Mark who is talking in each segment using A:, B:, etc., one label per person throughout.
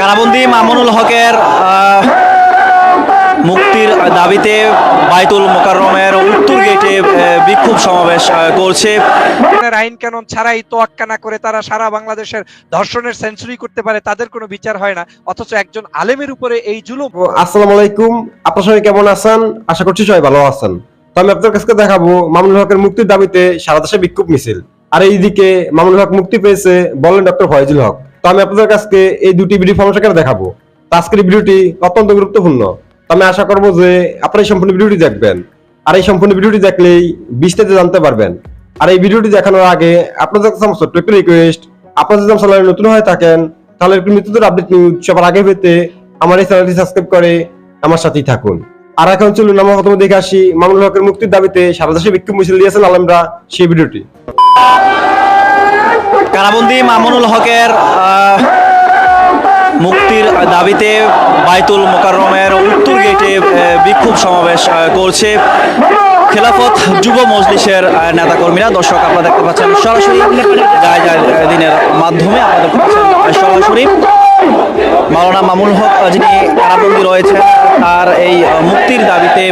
A: কারাবন্দী মামুনুল হকের মুক্তির দাবিতে বাইতুল মোকাররমের উত্তর গেটে বিক্ষোভ সমাবেশ করছে।
B: আইন কানুন ছাড়াই তোয়াক্কা না করে তারা সারা বাংলাদেশের ধর্ষণের সেঞ্চুরি করতে পারে, তাদের কোনো বিচার হয় না, অথচ একজন আলেমের উপরে এই জুলুম।
C: আসসালামু আলাইকুম, আপনার সবাই কেমন আছেন? আশা করছি সবাই ভালো আছেন। তো আমি আপনার কাছে দেখাবো মামুনুল হকের মুক্তির দাবিতে সারা দেশে বিক্ষোভ মিছিল। আর এইদিকে মামুনুল হক মুক্তি পেয়েছে বলেন ডক্টর ফয়জুল হক। তো আমি আপনাদের কাছে এই দুটি ভিডিও ফরমেশন দেখাবো। তো আজকের ভিডিওটি অত্যন্ত গুরুত্বপূর্ণ। তো আমি আশা করবো যে আপনারা এই সম্পূর্ণ ভিডিওটি দেখবেন। আর এই সম্পূর্ণ ভিডিওটি দেখলেই বিস্তারিত জানতে পারবেন। আর এই ভিডিওটি দেখানোর আগে আপনাদের কাছে আমার ছোট্ট একটা রিকোয়েস্ট, আপনারা যদি আমার চ্যানেলে নতুন হয়ে থাকেন তাহলে একটু নতুন আপডেট নিউজ সবার আগে পেতে আমার এই চ্যানেলটি সাবস্ক্রাইব করে আমার সাথেই থাকুন। আর এখন চলুন আমরা প্রথমে দেখে আসি মামুনুল হকের মুক্তির দাবিতে সারা দেশে বিক্ষোভ মিছিল দিয়েছেন আলেমরা, সেই ভিডিওটি।
A: কারাবন্দী মামুনুল হকের মুক্তির দাবিতে বাইতুল মোকাররমের উত্তর গেটে বিক্ষোভ সমাবেশ করছে খেলাফত যুব মজলিসের নেতাকর্মীরা। দর্শক আপনারা দেখতে পাচ্ছেন সরাসরি জায়জায় দিনের মাধ্যমে আপনাদের পাচ্ছেন সরাসরি মাওলানা মামুনুল হক যিনি কারাবন্দী রয়েছেন তার এই মুক্তির দাবিতে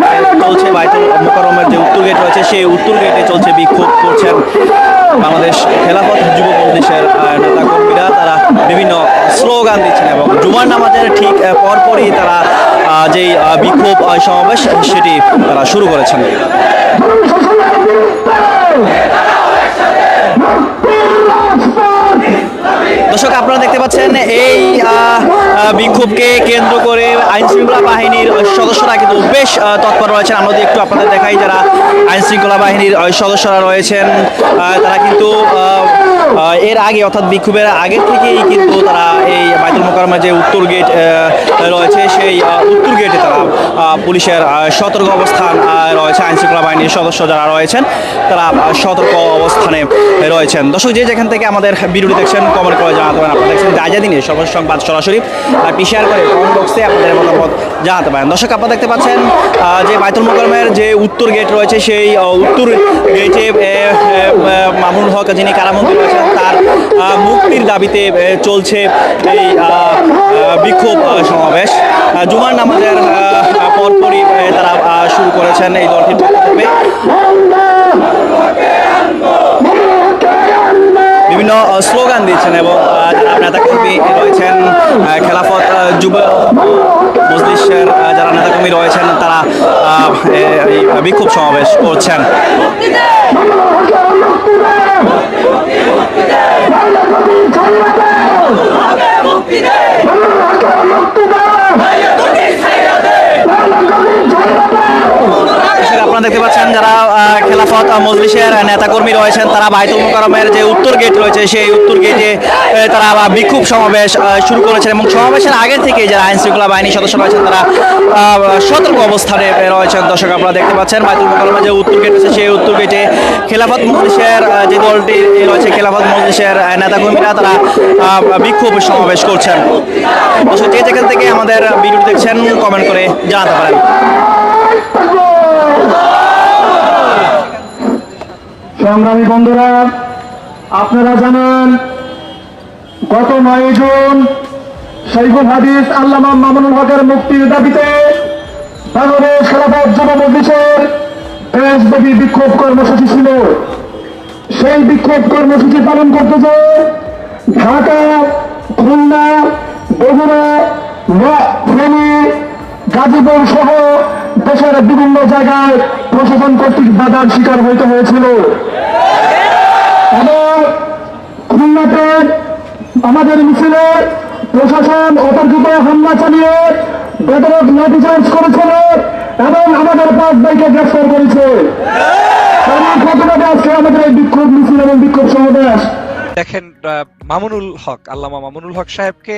A: চলছে বাইতুল মোকাররমের যে উত্তর গেট রয়েছে সেই উত্তর গেটে চলছে বিক্ষোভ করছেন বাংলাদেশ খেলাফত যুব মজলিসের নেতাকর্মীরা। তারা বিভিন্ন স্লোগান দিচ্ছেন এবং জুমার নামাজের ঠিক পরপরই তারা যেই বিক্ষোভ সমাবেশ সেটি তারা শুরু করেছেন। দর্শক আপনারা দেখতে পাচ্ছেন এই বিক্ষোভকে কেন্দ্র করে আইন শৃঙ্খলা বাহিনীর সদস্যরা কিন্তু বেশ তৎপর রয়েছেন। আমরা যদি একটু আপনাদের দেখাই, যারা আইন শৃঙ্খলা বাহিনীর সদস্যরা রয়েছেন তারা কিন্তু এর আগে অর্থাৎ বিক্ষোভের আগের থেকেই কিন্তু তারা এই বাইতুল মোকাররমের যে উত্তর গেট রয়েছে সেই উত্তর গেটে তারা পুলিশের সতর্ক অবস্থান রয়েছে। আইন শৃঙ্খলা বাহিনীর সদস্য যারা রয়েছেন তারা সতর্ক অবস্থানে রয়েছেন। দর্শক যে যেখান থেকে আমাদের ভিডিওটি দেখছেন কমেন্ট করে জানাতে পারেন। আপনারা দেখছেন জায়জা দিনে সর্বশেষ সংবাদ সরাসরি আর শেয়ার করে কমেন্ট বক্সে আপনাদের মতামত জানাতে পারেন। দর্শক আপনারা দেখতে পাচ্ছেন যে বাইতুল মোকাররমের যে উত্তর গেট রয়েছে সেই উত্তর গেটে মামুনুল হক যিনি কারাবন্দী রয়েছেন তার মুক্তির দাবিতে চলছে এই বিক্ষোভ সমাবেশ। জুমার নামাজের পরপরই তারা শুরু করেছেন এই দলটির পক্ষ থেকে। বিভিন্ন স্লোগান দিচ্ছেন এবং যারা নেতাকর্মী রয়েছেন খেলাফত যুব মজলিসের যারা নেতাকর্মী রয়েছেন তারা এই বিক্ষোভ সমাবেশ করছেন। আপনারা দেখতে পাচ্ছেন যারা খেলাফত মজলিসের নেতাকর্মী রয়েছেন তারা বাইতুল মোকাররমের যে উত্তর গেট রয়েছে সেই উত্তর গেটে তারা বিক্ষোভ সমাবেশ শুরু করেছেন এবং সমাবেশের আগে থেকে যারা আইন শৃঙ্খলা বাহিনীর সদস্য রয়েছেন তারা সতর্ক অবস্থানে রয়েছেন। দর্শক আপনারা দেখতে পাচ্ছেন বাইতুল মোকাররমের যে উত্তর গেট রয়েছে সেই উত্তর গেটে খেলাফত মজলিসের যে দলটি রয়েছে খেলাফত মজলিসের নেতাকর্মীরা তারা বিক্ষোভ সমাবেশ করছেন। দর্শক যে যেখান থেকে আমাদের ভিডিওটি দেখছেন কমেন্ট করে জানাতে পারেন।
D: সংগ্রামী বন্ধুরা, আপনারা জানেন গত 9 জুন শৈখুল হাদিস আল্লামা মামুনুল হকের মুক্তির দাবিতে বাংলাদেশ খেলাফত যুব মজলিসের দেশব্যাপী বিক্ষোভ কর্মসূচি ছিল। সেই বিক্ষোভ কর্মসূচি পালন করতে যে ঢাকা, খুলনা, বগুড়া, ফেনী, গাজীপুর সহ দেশের বিভিন্ন জায়গায় প্রশাসন কর্তৃক বাধার শিকার হইতে হয়েছিল এবং খুলনাতে আমাদের মিছিলে প্রশাসন অতর্কিত হামলা চালিয়ে বেদরক লাঠিচার্জ করেছিল এবং আমাদের 5 ভাইকে গ্রেফতার করেছে। আজকে আমাদের এই বিক্ষোভ মিছিল এবং বিক্ষোভ সমাবেশ
B: দেখেন, মামুনুল হক আল্লামা মামুনুল হক সাহেবকে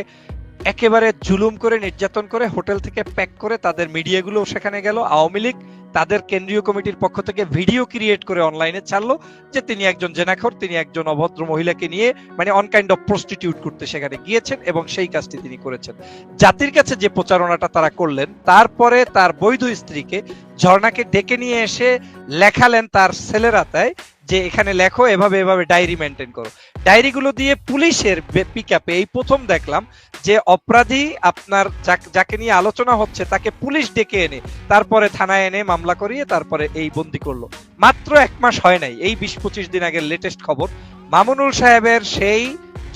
B: একেবারে জুলুম করে নির্যাতন করে হোটেল থেকে প্যাক করে তাদের মিডিয়াগুলো সেখানে গেল। আওয়ামী লীগ তাদের কেন্দ্রীয় কমিটির পক্ষ থেকে ভিডিও ক্রিয়েট করে অনলাইনে ছাড়লো যে তিনি একজন জেনাখোর, তিনি একজন অভদ্র মহিলাকে নিয়ে মানে অন কাইন্ড অফ প্রস্টিটিউট করতে সেখানে গিয়েছেন এবং সেই কাজটি তিনি করেছেন। জাতির কাছে যে প্রচারণাটা তারা করলেন, তারপরে তার বৈধ স্ত্রীকে ঝর্ণাকে ডেকে নিয়ে এসে লেখালেন তার ছেলেরা তাই যে এখানে লেখো এভাবে এভাবে ডায়েরি মেনটেন করো। ডায়েরিগুলো দিয়ে পুলিশের পিকআপে এই প্রথম দেখলাম যে অপরাধী আপনার যাকে নিয়ে আলোচনা হচ্ছে তাকে পুলিশ ডেকে এনে তারপরে থানায় এনে মামলা করিয়ে তারপরে এই বন্দি করলো। মাত্র 1 মাস হয় নাই, এই 20-25 দিন আগের লেটেস্ট খবর। মামুনুল সাহেবের সেই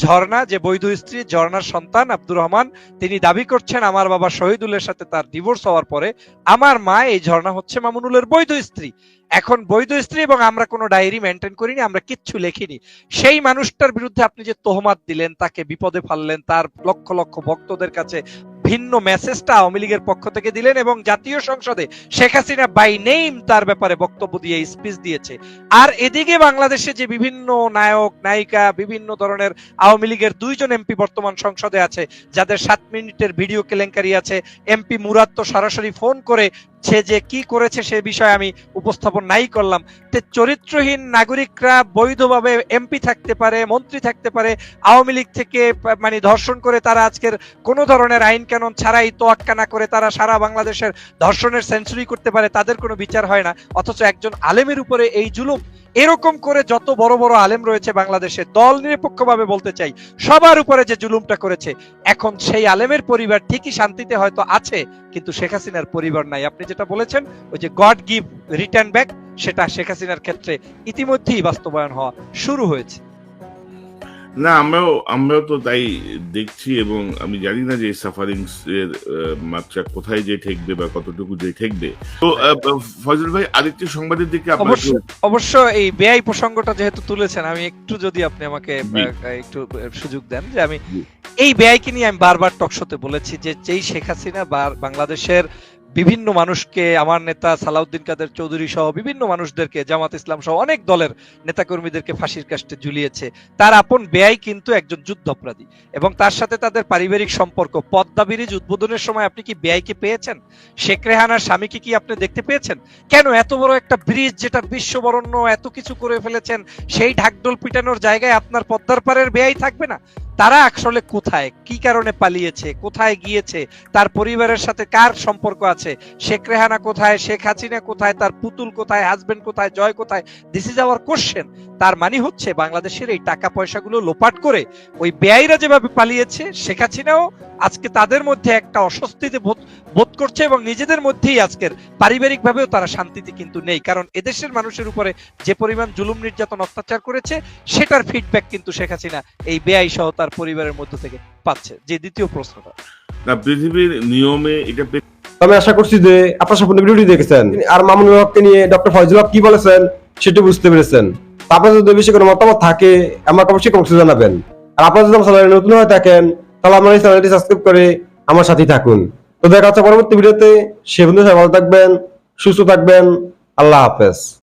B: ঝর্ণা, যে বৈধ স্ত্রী ঝর্ণার সন্তান আব্দুর রহমান, তিনি দাবি করছেন আমার বাবা শহীদুলের সাথে তার ডিভোর্স হওয়ার পরে আমার মা এই ঝর্ণা হচ্ছে মামুনুলের বৈধ স্ত্রী। এখন বৈধ স্ত্রী এবং আমরা কোনো ডায়েরি মেনটেন করিনি, আমরা কিচ্ছু লেখিনি। সেই মানুষটার বিরুদ্ধে আপনি যে তোহমাত দিলেন, তাকে বিপদে ফেললেন, তার লক্ষ লক্ষ ভক্তদের কাছে ভিন্ন মেসেজটা আওয়ামী লীগের পক্ষ থেকে দিলেন এবং জাতীয় সংসদে শেখ হাসিনা বাই নেম তার ব্যাপারে বক্তব্য দিয়ে স্পিচ দিয়েছে। আর এদিকে বাংলাদেশে যে বিভিন্ন নায়ক নায়িকা, বিভিন্ন ধরনের আওয়ামী লীগের 2 জন এমপি বর্তমান সংসদে আছে যাদের 7 মিনিটের ভিডিও কেলেঙ্কারি আছে। এমপি মুরাদ তো সরাসরি ফোন করে সে যে কি করেছে সে বিষয়ে আমি উপস্থাপন নাই করলাম। তে চরিত্রহীন নাগরিকরা বৈধভাবে এমপি থাকতে পারে, মন্ত্রী থাকতে পারে, আওয়ামী লীগ থেকে মানে ধর্ষণ করে তারা আজকের কোনো ধরনের আইন কানুন ছাড়াই তোয়াক্কা না করে তারা সারা বাংলাদেশের ধর্ষণের সেঞ্চুরি করতে পারে, তাদের কোনো বিচার হয় না। অথচ একজন আলেমের উপরে এই জুলুম। এরকম করে যত বড় বড় আলেম রয়েছে বাংলাদেশে, দল নিরপেক্ষভাবে বলতে চাই, সবার উপরে যে জুলুমটা করেছে, এখন সেই আলেমের পরিবার ঠিকই শান্তিতে হয়তো আছে, কিন্তু শেখ হাসিনার পরিবার নাই। আপনি যেটা বলেছেন ওই যে গড গিভ রিটার্ন ব্যাক, সেটা শেখ হাসিনার ক্ষেত্রে ইতিমধ্যেই বাস্তবায়ন হওয়া শুরু হয়েছে।
E: না, আমরাও তো তাই দেখছি এবং আমি জানি না যে সাফারিংস এর মাত্রা কোথায় যে ঠেকবে বা কতটুকু যে ঠেকবে। তো ফজল ভাই, আরেকটি সংবাদের দিকে
B: অবশ্য এই বেআই প্রসঙ্গটা যেহেতু তুলেছেন, আমি একটু যদি আপনি আমাকে একটু সুযোগ দেন, যে আমি এই বেআইকে নিয়ে আমি বারবার টকশোতে বলেছি যে যেই শেখ হাসিনা বাংলাদেশের বিভিন্ন মানুষকে, আমার নেতা সালাউদ্দিন কাদের চৌধুরী সহ বিভিন্ন মানুষদেরকে, জামাত ইসলাম সহ অনেক দলের নেতাকর্মীদেরকে ফাঁসির কাস্টে ঝুলিয়েছে, তার আপন বেয়াই কিন্তু একজন যুদ্ধাপরাধী এবং তার সাথে তাদের পারিবারিক সম্পর্ক। পদ্মা ব্রিজ উদ্বোধনের সময় আপনি কি বেয়াইকে পেয়েছেন? শেখ রেহানার স্বামীকে কি আপনি দেখতে পেয়েছেন? কেন এত বড় একটা ব্রিজ যেটা বিশ্ববরণ্য, এত কিছু করে ফেলেছেন, সেই ঢাকঢোল পিটানোর জায়গায় আপনার পদ্মার পাড়ের বেয়াই থাকবে না? তারা আসলে কোথায়, কি কারণে পালিয়েছে, কোথায় গিয়েছে, তার পরিবারের সাথে কার সম্পর্ক আছে, শেখ রেহানা কোথায়, শেখ হাসিনা কোথায়, তার পুতুল কোথায়, হাজবেন্ড কোথায়, জয় কোথায়? This is our question. তার মানে হচ্ছে বাংলাদেশের এই টাকা পয়সাগুলো লোপাট করে ওই বেআইরা যেভাবে পালিয়েছে, শেখ হাসিনাও আজকে তাদের মধ্যে একটা অস্বস্তিতে বোধ করছে এবং নিজেদের মধ্যেই আজকের পারিবারিক ভাবেও তারা শান্তিতে কিন্তু নেই। কারণ এদেশের মানুষের উপরে যে পরিমাণ জুলুম নির্যাতন অত্যাচার করেছে, সেটার ফিডব্যাক কিন্তু শেখ হাসিনা এই বেআই সহ তার পরিবারের মধ্য থেকে পাচ্ছে। যে দ্বিতীয় প্রশ্নটা,
E: না, পৃথিবীর নিয়মে এটা
C: আমি আশা করছি যে আপনারা সম্পূর্ণ ভিডিওটি দেখেছেন আর মামুনুল হককে নিয়ে ডক্টর ফয়জুল হক কি বলেছেন সেটা বুঝতে পেরেছেন। আপনার যদি বেশি কোনো মতামত থাকে আমাকে অবশ্যই কমেন্টে জানাবেন। আর আপনারা যদি আমার চ্যানেলে নতুন হয়ে থাকেন তাহলে আমার এই চ্যানেলটি সাবস্ক্রাইব করে আমার সাথেই থাকুন। তো দেখা হচ্ছে পরবর্তী ভিডিওতে। সে পর্যন্ত ভালো থাকবেন, সুস্থ থাকবেন। আল্লাহ হাফেজ।